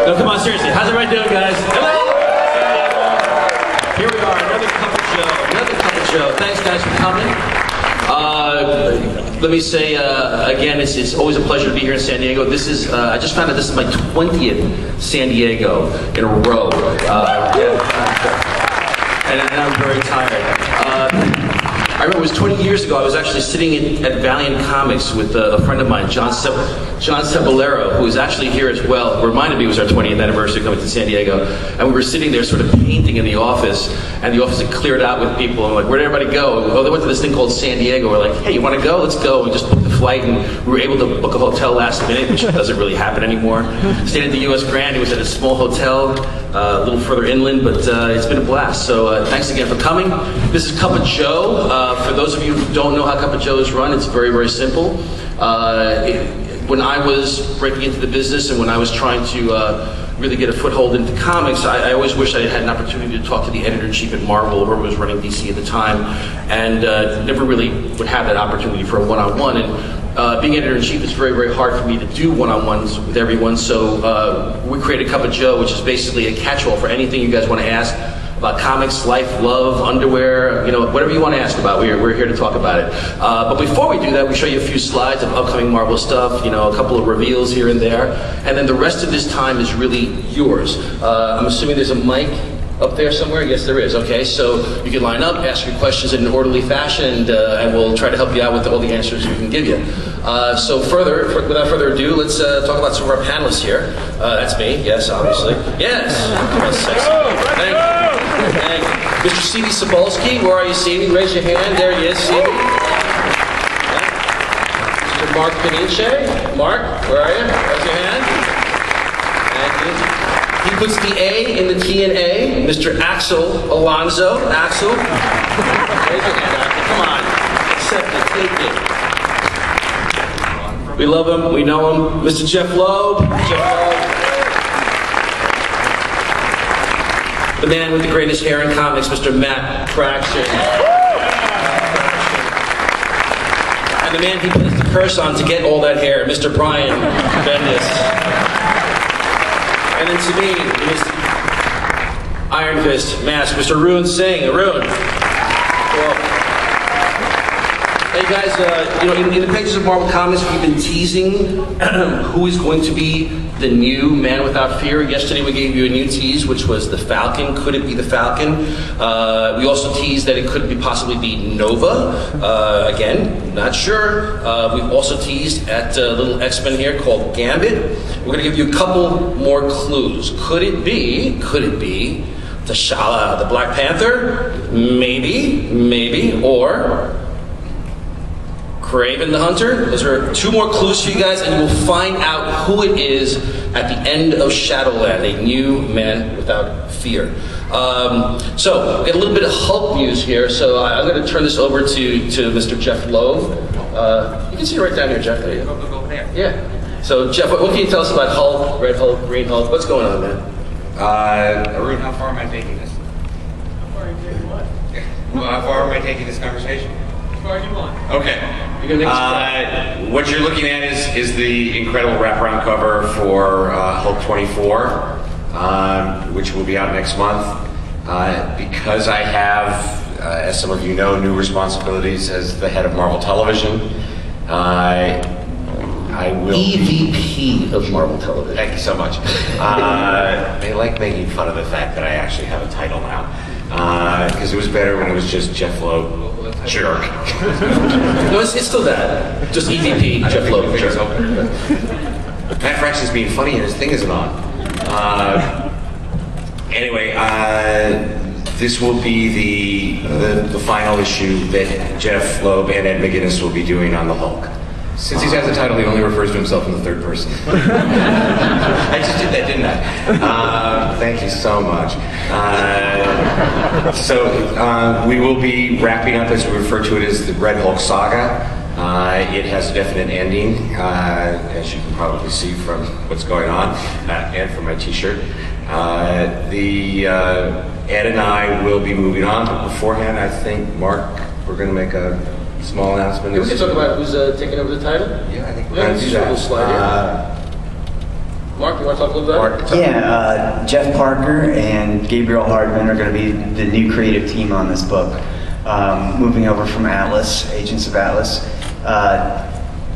No, come on, seriously. How's everybody doing, guys? Hello! Here we are, another couple show. Thanks, guys, for coming. Let me say, again, it's always a pleasure to be here in San Diego. This is, I just found out this is my 20th San Diego in a row. And I'm very tired. I remember it was 20 years ago, I was actually sitting at Valiant Comics with a friend of mine, John Cebollero, who is actually here as well. Reminded me it was our 20th anniversary coming to San Diego. And we were sitting there sort of painting in the office, and the office had cleared out with people. I'm like, where'd everybody go? Oh, they went to this thing called San Diego. We're like, hey, you want to go? Let's go. We just booked the flight, and we were able to book a hotel last minute, which doesn't really happen anymore. Stayed at the U.S. Grand. It was at a small hotel, a little further inland, but it's been a blast. So thanks again for coming. This is Cup of Joe. For those of you who don't know how Cup of Joe is run, it's very, very simple. When I was breaking into the business and when I was trying to really get a foothold into comics, I always wished I had an opportunity to talk to the editor-in-chief at Marvel, whoever was running DC at the time, and never really would have that opportunity for a one-on-one. And being editor-in-chief is very, very hard for me to do one-on-ones with everyone, so we created Cup of Joe, which is basically a catch-all for anything you guys want to ask about comics, life, love, underwear, you know, whatever you want to ask about, we're here to talk about it. But before we do that, we show you a few slides of upcoming Marvel stuff, you know, a couple of reveals here and there, and then the rest of this time is really yours. I'm assuming there's a mic up there somewhere? Yes, there is. Okay, so you can line up, ask your questions in an orderly fashion, and we'll try to help you out with all the answers we can give you. So without further ado, let's talk about some of our panelists here. That's me, yes, obviously. Yes! Thank you. Thank you. Mr. C.D. Cebulski, where are you, C.D.? Raise your hand. There he is, C.D. Mr. Mark Peniche. Mark, where are you? Raise your hand. Thank you. He puts the A in the T and A. Mr. Axel Alonso. Axel. Raise your hand, Axel. Come on. Accept it. Take it. We love him. We know him. Mr. Jeff Loeb. Jeff Loeb. The man with the greatest hair in comics, Mr. Matt Fraction. And the man he plays the curse on to get all that hair, Mr. Brian Bendis. And then to me, Mr. Iron Fist Mask, Mr. Arun Singh. Arun. Hey guys, you know, in the pages of Marvel Comics, we've been teasing who is going to be the new Man Without Fear. Yesterday we gave you a new tease, which was the Falcon. Could it be the Falcon? We also teased that it could possibly be Nova. Again, not sure. We've also teased at a little X-Men here called Gambit. We're going to give you a couple more clues. Could it be T'Challa, the Black Panther? Maybe, or Kraven the Hunter. Those are two more clues for you guys, and you will find out who it is at the end of Shadowland, a new Man Without Fear. So, we got a little bit of Hulk news here, so I'm going to turn this over to Mr. Jeff Loeb. You can see right down here, Jeff. There you go. Go over there. Yeah. So, Jeff, what can you tell us about Hulk, Red Hulk, Green Hulk? What's going on, man? Arun, how far am I taking this? How far are you taking what? How far am I taking this conversation? As far as you want. Okay. What you're looking at is the incredible wraparound cover for Hulk 24, which will be out next month. Because I have, as some of you know, new responsibilities as the head of Marvel Television, I will EVP of Marvel Television. Thank you so much. They like making fun of the fact that I actually have a title now, because it was better when it was just Jeff Loeb. Jerk. No, it's still that. Just EVP, Jeff Loeb. Jerk. Matt Fraction's being funny and his thing isn't on. Anyway, this will be the final issue that Jeff Loeb and Ed McGuinness will be doing on the Hulk. Since he has the title, he only refers to himself in the third person. I just did that, didn't I? Thank you so much. We will be wrapping up, as we refer to it, as the Red Hulk saga. It has a definite ending, as you can probably see from what's going on, and from my t-shirt. Ed and I will be moving on, but beforehand, I think, Mark, we're going to make a small announcement. We can talk about who's taking over the title? Yeah, I think we're Yeah, going to do that. Mark, you want to talk a little bit about it? Yeah, Jeff Parker and Gabriel Hardman are going to be the new creative team on this book. Moving over from Atlas, Agents of Atlas.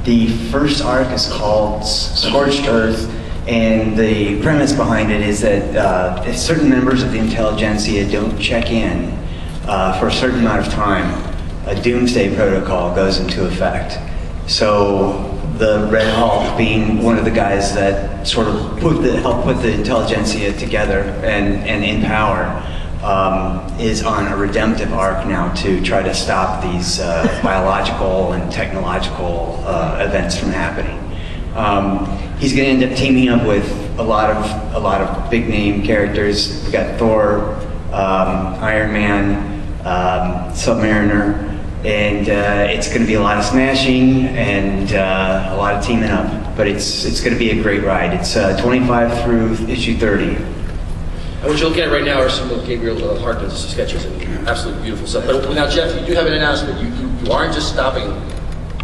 The first arc is called Scorched Earth, and the premise behind it is that if certain members of the intelligentsia don't check in for a certain amount of time, a doomsday protocol goes into effect. So the Red Hulk, being one of the guys that sort of helped put the intelligentsia together and in power, is on a redemptive arc now to try to stop these biological and technological events from happening. He's going to end up teaming up with a lot of big name characters. We got Thor, Iron Man, Submariner. And it's going to be a lot of smashing and a lot of teaming up, but it's going to be a great ride. It's 25 through issue 30. And what you're looking at right now are some of Gabriel Hardman's sketches and absolutely beautiful stuff. But now, Jeff, you do have an announcement. You aren't just stopping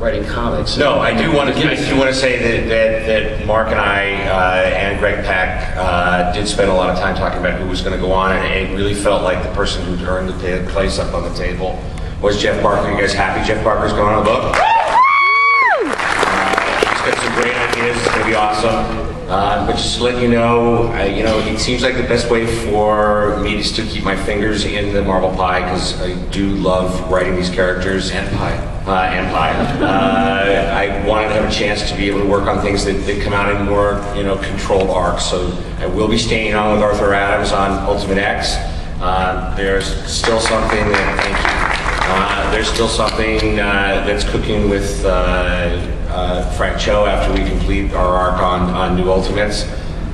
writing comics. No, I do want to say that Mark and I and Greg Pak did spend a lot of time talking about who was going to go on, and it really felt like the person who earned the place up on the table was Jeff Parker. You guys happy Jeff Parker's going on the book? He's got some great ideas. It's going to be awesome. But just to let you know, it seems like the best way for me is to keep my fingers in the marble pie, because I do love writing these characters. And pie. I wanted to have a chance to be able to work on things that come out in more, controlled arcs. So I will be staying on with Arthur Adams on Ultimate X. There's still something that, thank you. There's still something that's cooking with Frank Cho after we complete our arc on New Ultimates,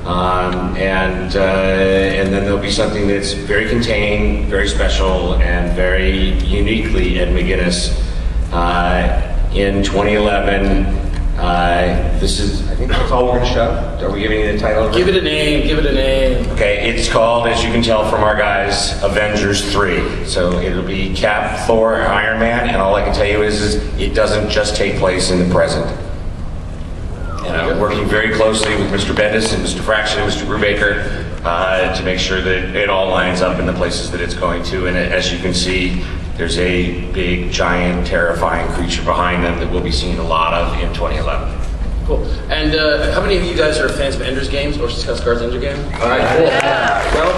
and then there'll be something that's very contained, very special, and very uniquely Ed McGuinness in 2011. I think that's all we're going to show. Are we giving it a title? Give it a name, give it a name. Okay, it's called, as you can tell from our guys, Avengers 3. So it'll be Cap, Thor, and Iron Man, and all I can tell you is it doesn't just take place in the present. And I'm working very closely with Mr. Bendis and Mr. Fraction and Mr. Brubaker to make sure that it all lines up in the places that it's going to. And as you can see, there's a big, giant, terrifying creature behind them that we'll be seeing a lot of in 2011. Cool. And how many of you guys are fans of Ender's Games, or Skarsgård's Ender Game? All right, cool. Yeah. Well,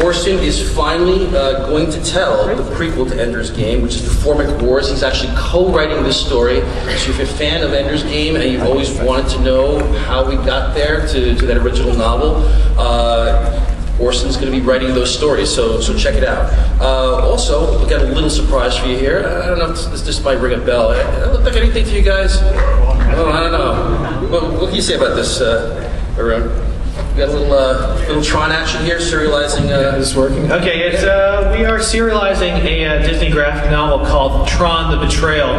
Orson is finally going to tell the prequel to Ender's Game, which is the Formic Wars. He's actually co-writing this story. So if you're a fan of Ender's Game and you've always wanted to know how we got there to that original novel, Orson's going to be writing those stories, so check it out. Also, we got a little surprise for you here. I don't know if this might ring a bell. It look like anything to you guys? Oh, I don't know. What can you say about this, Arun? We got a little Tron action here, serializing. Is this working? Okay, it's we are serializing a Disney graphic novel called Tron: The Betrayal.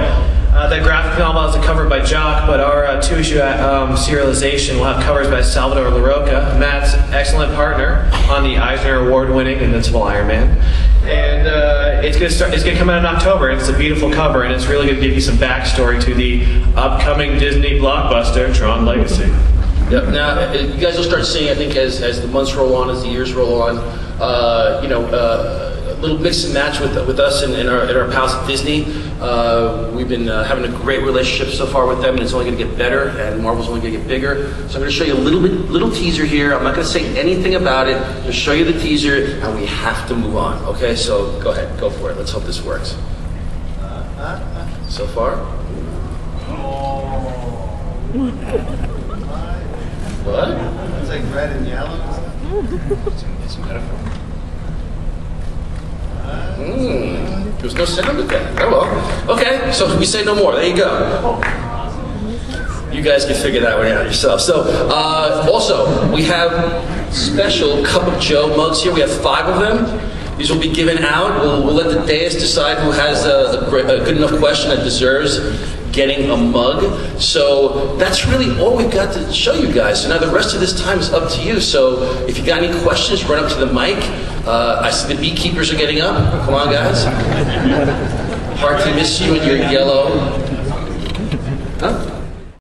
That graphic novel has a cover by Jock, but our two-issue serialization will have covers by Salvador LaRocca, Matt's excellent partner on the Eisner Award-winning Invincible Iron Man. And it's gonna come out in October. And it's a beautiful cover, and it's really gonna give you some backstory to the upcoming Disney blockbuster Tron Legacy. Yep. Now, you guys will start seeing, I think, as the months roll on, as the years roll on, a little mix and match with us and our pals at Disney. We've been having a great relationship so far with them, and it's only going to get better, and Marvel's only going to get bigger. So I'm going to show you a little teaser here. I'm not going to say anything about it. Just show you the teaser, and we have to move on. Okay, so go ahead, go for it. Let's hope this works. So far? What? It's like red and yellow. It's a metaphor. There's no sound with that. Oh well. Okay, so we say no more. There you go. You guys can figure that one out yourself. So, also, we have special Cup of Joe mugs here. We have 5 of them. These will be given out. We'll let the dais decide who has a good enough question that deserves getting a mug. So that's really all we've got to show you guys. So now the rest of this time is up to you. So if you got any questions, run up to the mic. I see the beekeepers are getting up. Come on, guys. Hard to miss you in your yellow. Huh?